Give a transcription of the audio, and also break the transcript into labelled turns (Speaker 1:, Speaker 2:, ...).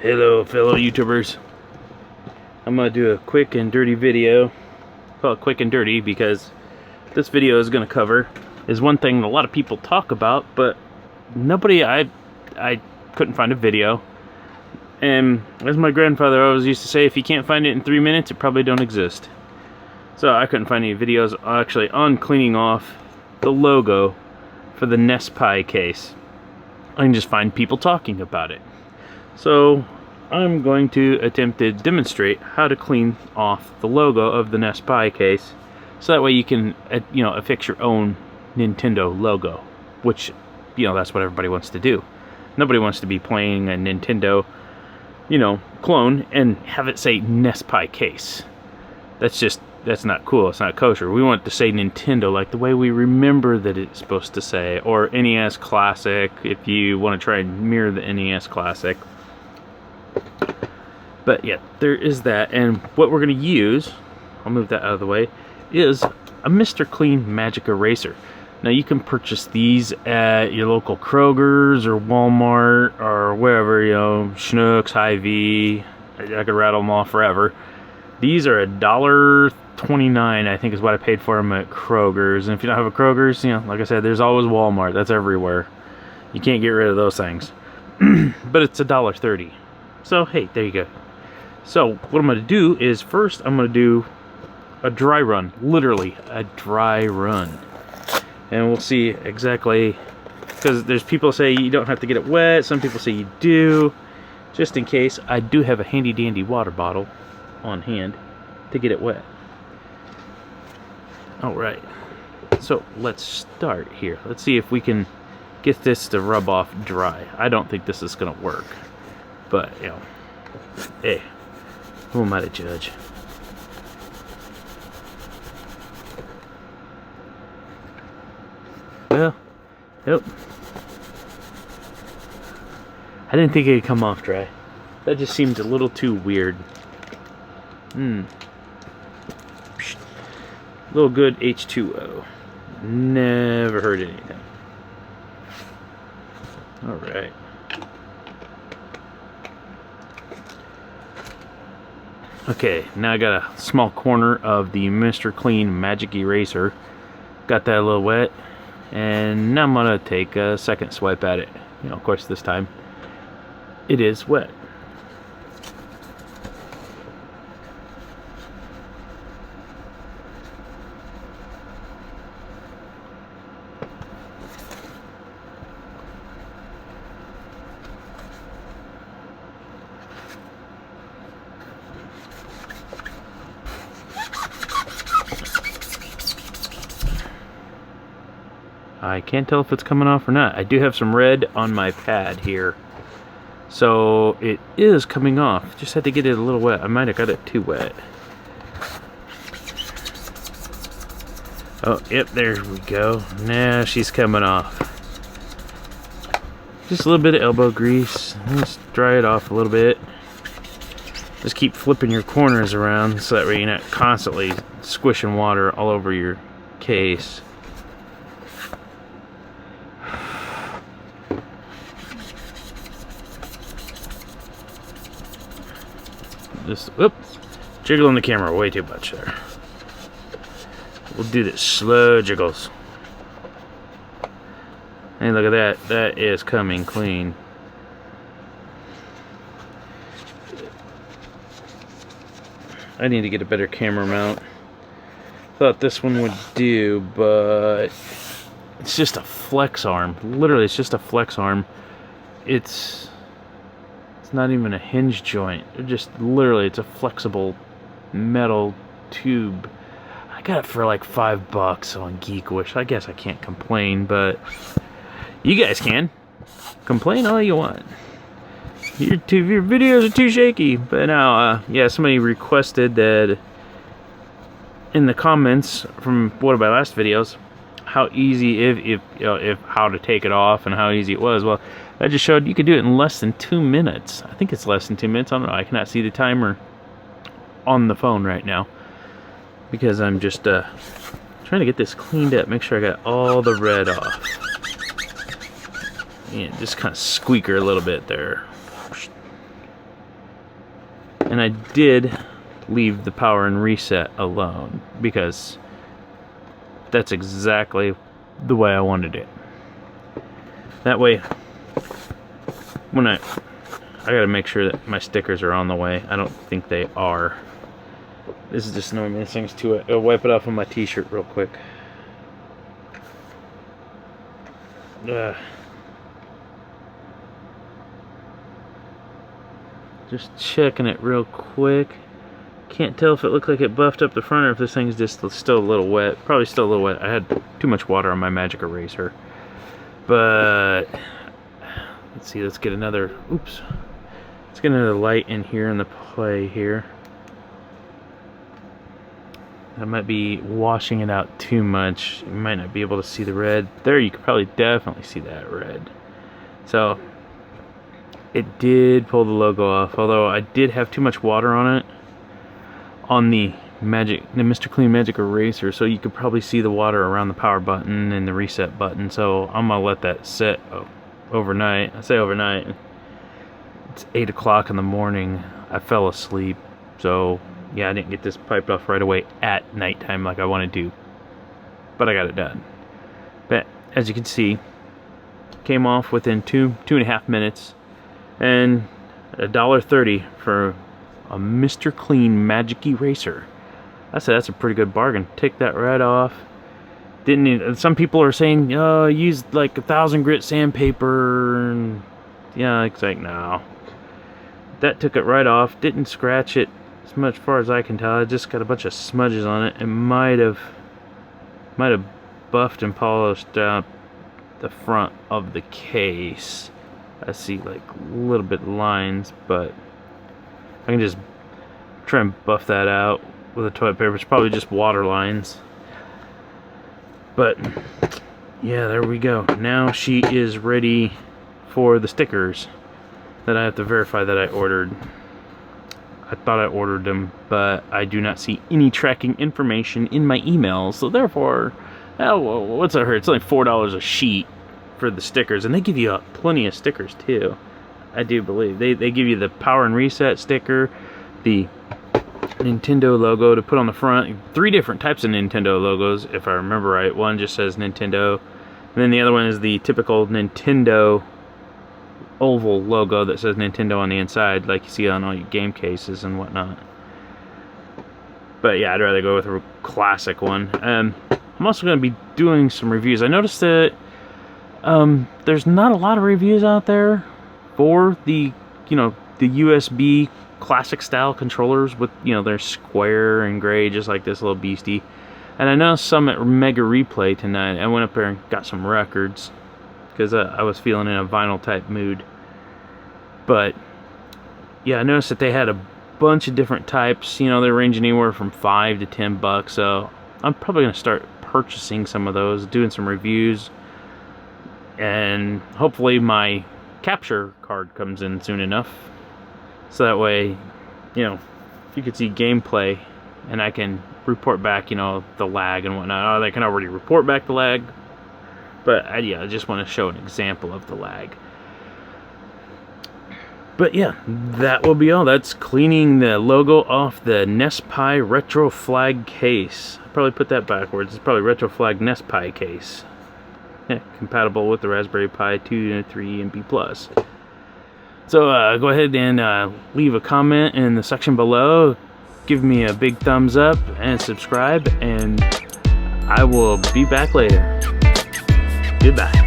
Speaker 1: Hello fellow YouTubers. I'm gonna do a quick and dirty video. Well, quick and dirty because this video is gonna cover is one thing that a lot of people talk about, but nobody, I couldn't find a video. And as my grandfather always used to say, if you can't find it in 3 minutes, it probably don't exist. So I couldn't find any videos actually on cleaning off the logo for the Nespi case. I can just find people talking about it. So I'm going to attempt to demonstrate how to clean off the logo of the Nespi case, so that way you can affix your own Nintendo logo, which that's what everybody wants to do. Nobody wants to be playing a Nintendo clone and have it say Nespi case. That's not cool. It's not kosher. We want it to say Nintendo like the way we remember that it's supposed to say, or NES Classic if you want to try and mirror the NES Classic. But yeah, there is that, and what we're going to use, I'll move that out of the way, is a Mr. Clean Magic Eraser. Now you can purchase these at your local Kroger's or Walmart or wherever, Schnucks, Hy-Vee. I could rattle them off forever. These are $1.29, I think is what I paid for them at Kroger's. And if you don't have a Kroger's, like I said, there's always Walmart. That's everywhere. You can't get rid of those things. But it's $1.30. So, hey, there you go. So, what I'm going to do is, first, I'm going to do a dry run. Literally, a dry run. And we'll see exactly, because there's people say you don't have to get it wet. Some people say you do. Just in case, I do have a handy-dandy water bottle on hand to get it wet. Alright. So, let's start here. Let's see if we can get this to rub off dry. I don't think this is going to work. But, hey, who am I to judge? Well, yep. I didn't think it would come off dry. That just seemed a little too weird. Little good H2O. Never heard anything. Alright. Okay, now I got a small corner of the Mr. Clean Magic Eraser. Got that a little wet. And now I'm going to take a second swipe at it. Of course this time it is wet. I can't tell if it's coming off or not. I do have some red on my pad here. So it is coming off. Just had to get it a little wet. I might have got it too wet. Oh, yep, there we go. Now she's coming off. Just a little bit of elbow grease. Let's dry it off a little bit. Just keep flipping your corners around so that way you're not constantly squishing water all over your case. Just, whoops, jiggling the camera way too much there. We'll do this slow jiggles. Hey, look at that. That is coming clean. I need to get a better camera mount. Thought this one would do, but it's just a flex arm. Literally, it's just a flex arm. It's not even a hinge joint. It's a flexible metal tube. I got it for like $5 on Geekwish. I guess I can't complain, but you guys can complain all you want. Your videos are too shaky. But now, yeah, somebody requested that in the comments from one of my last videos, how easy if how to take it off and how easy it was. Well, I just showed you could do it in less than 2 minutes. I think it's less than 2 minutes. I don't know. I cannot see the timer on the phone right now because I'm just trying to get this cleaned up. Make sure I got all the red off. Yeah, just kind of squeaker a little bit there. And I did leave the power and reset alone because that's exactly the way I wanted it. That way, when I gotta make sure that my stickers are on the way. I don't think they are. This is just annoying me. This thing's too wet. I'll wipe it off on my t-shirt real quick. Just checking it real quick. Can't tell if it looked like it buffed up the front or if this thing's just still a little wet. Probably still a little wet. I had too much water on my magic eraser. But let's see, let's get another, oops. Let's get another light in here in the play here. I might be washing it out too much. You might not be able to see the red. There, you could probably definitely see that red. So, it did pull the logo off, although I did have too much water on it. On the Mr. Clean Magic Eraser, so you could probably see the water around the power button and the reset button. So I'm gonna let that sit overnight. I say overnight. It's 8 o'clock in the morning. I fell asleep, so yeah, I didn't get this piped off right away at nighttime like I wanted to, but I got it done. But as you can see, came off within two and a half minutes, and $1.30 for a Mr. Clean Magic Eraser. I said that's a pretty good bargain. Take that right off. Didn't need, some people are saying, use like 1,000 grit sandpaper, and yeah, it's like no. That took it right off. Didn't scratch it as much far as I can tell. I just got a bunch of smudges on it. It might have buffed and polished out the front of the case. I see like a little bit of lines, but I can just try and buff that out with a toilet paper. It's probably just water lines. But yeah, there we go. Now she is ready for the stickers that I have to verify that I ordered. I thought I ordered them, but I do not see any tracking information in my emails. So therefore, well, what's that hurt? It's only $4 a sheet for the stickers, and they give you plenty of stickers too. I do believe they give you the power and reset sticker, the Nintendo logo to put on the front. 3 different types of Nintendo logos, if I remember right. One just says Nintendo, and then the other one is the typical Nintendo oval logo that says Nintendo on the inside, like you see on all your game cases and whatnot. But yeah, I'd rather go with a classic one. I'm also going to be doing some reviews. I noticed that there's not a lot of reviews out there for the USB classic style controllers with, they're square and gray, just like this little beastie. And I know some at Mega Replay tonight. I went up there and got some records because I was feeling in a vinyl type mood. But yeah, I noticed that they had a bunch of different types. They range anywhere from $5 to $10. So I'm probably gonna start purchasing some of those, doing some reviews, and hopefully my capture card comes in soon enough, so that way, you could see gameplay and I can report back, the lag and whatnot. They can already report back the lag, but I just want to show an example of the lag. But yeah, that will be all. That's cleaning the logo off the Nespi Retro Flag case. I probably put that backwards. It's probably Retro Flag Nespi case. Yeah, compatible with the Raspberry Pi 2, 3, and B+. So go ahead and leave a comment in the section below. Give me a big thumbs up and subscribe, and I will be back later. Goodbye.